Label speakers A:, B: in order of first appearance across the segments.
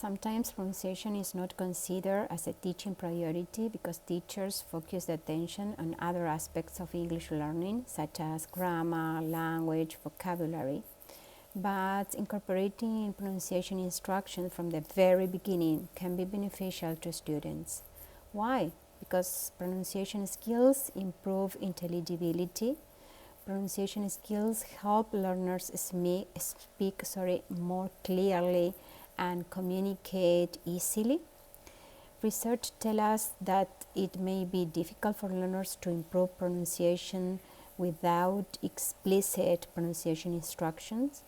A: Sometimes pronunciation is not considered as a teaching priority because teachers focus the attention on other aspects of English learning, such as grammar, language, vocabulary. But incorporating pronunciation instruction from the very beginning can be beneficial to students. Why? Because pronunciation skills improve intelligibility. Pronunciation skills help learners speak more clearly and communicate easily. Research tells us that it may be difficult for learners to improve pronunciation without explicit pronunciation instructions.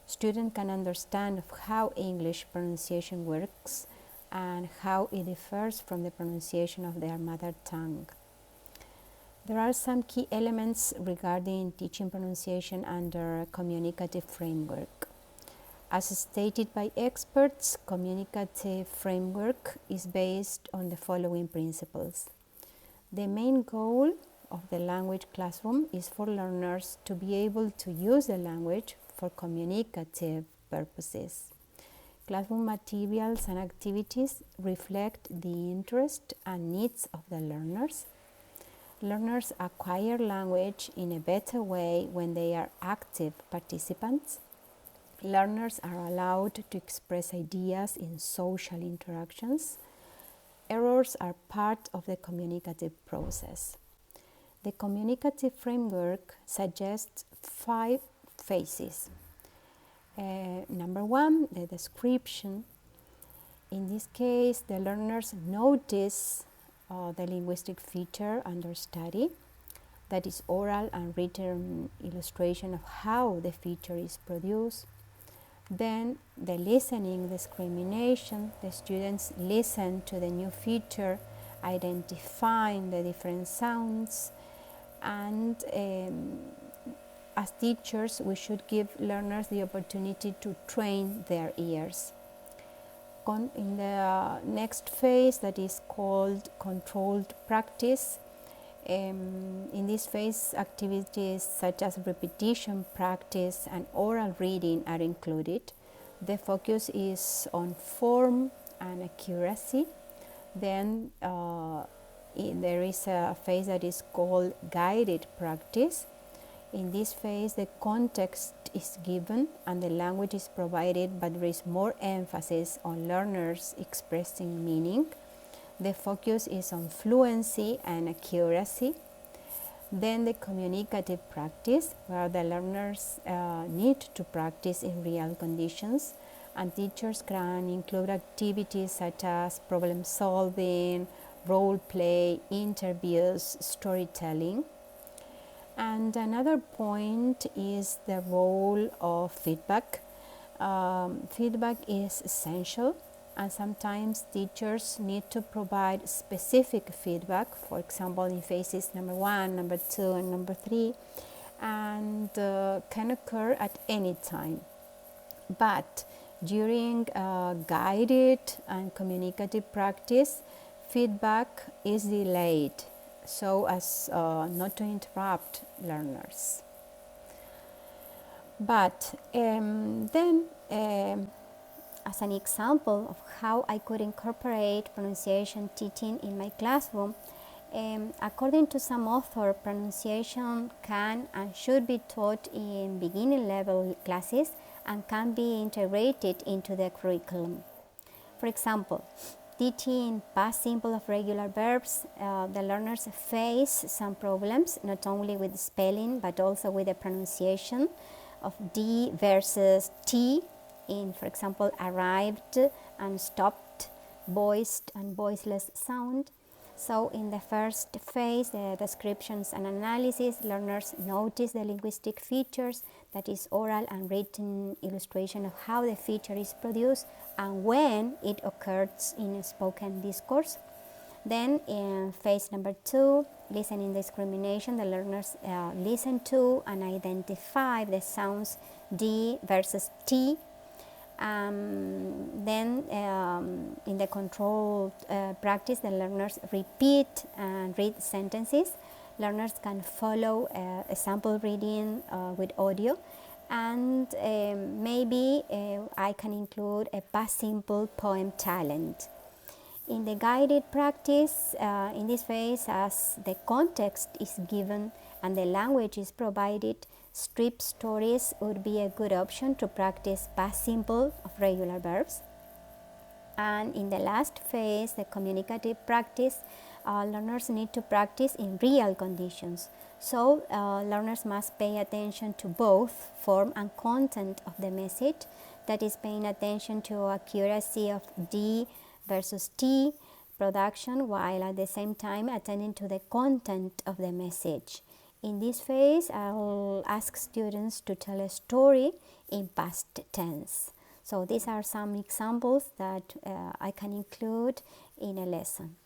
A: Students can understand how English pronunciation works and how it differs from the pronunciation of their mother tongue. There are some key elements regarding teaching pronunciation under a communicative framework. As stated by experts, communicative framework is based on the following principles. The main goal of the language classroom is for learners to be able to use the language for communicative purposes. Classroom materials and activities reflect the interest and needs of the learners. Learners acquire language in a better way when they are active participants. Learners are allowed to express ideas in social interactions. Errors are part of the communicative process. The communicative framework suggests 5 phases. Number 1, the description. In this case, the learners notice the linguistic feature under study, that is oral and written illustration of how the feature is produced. Then the listening discrimination, the students listen to the new feature, identifying the different sounds, and as teachers we should give learners the opportunity to train their ears. In the next phase, that is called controlled practice, in this phase, activities such as repetition practice and oral reading are included. The focus is on form and accuracy. Then there is a phase that is called guided practice. In this phase, the context is given and the language is provided, but there is more emphasis on learners expressing meaning. The focus is on fluency and accuracy. Then the communicative practice, where the learners need to practice in real conditions, and teachers can include activities such as problem solving, role play, interviews, storytelling. And another point is the role of feedback. Feedback is essential, and sometimes teachers need to provide specific feedback, for example in phases number 1, number 2, and number 3, and can occur at any time. But during guided and communicative practice, feedback is delayed so as not to interrupt learners. But as an example of how I could incorporate pronunciation teaching in my classroom, according to some author, pronunciation can and should be taught in beginning level classes and can be integrated into the curriculum. For example, teaching past simple of regular verbs, the learners face some problems, not only with spelling but also with the pronunciation of D versus T in, for example, arrived and stopped, voiced and voiceless sound. So in the first phase, the descriptions and analysis, learners notice the linguistic features, that is oral and written illustration of how the feature is produced and when it occurs in a spoken discourse. Then in phase number 2, listening discrimination, the learners listen to and identify the sounds D versus T. Then in the controlled practice, the learners repeat and read sentences. Learners can follow a sample reading with audio, and maybe I can include a past simple poem challenge. In the guided practice, in this phase, as the context is given and the language is provided, strip stories would be a good option to practice past simple of regular verbs. And in the last phase, the communicative practice, learners need to practice in real conditions. So learners must pay attention to both form and content of the message, that is paying attention to accuracy of D versus T production, while at the same time attending to the content of the message. In this phase, I'll ask students to tell a story in past tense. So these are some examples that I can include in a lesson.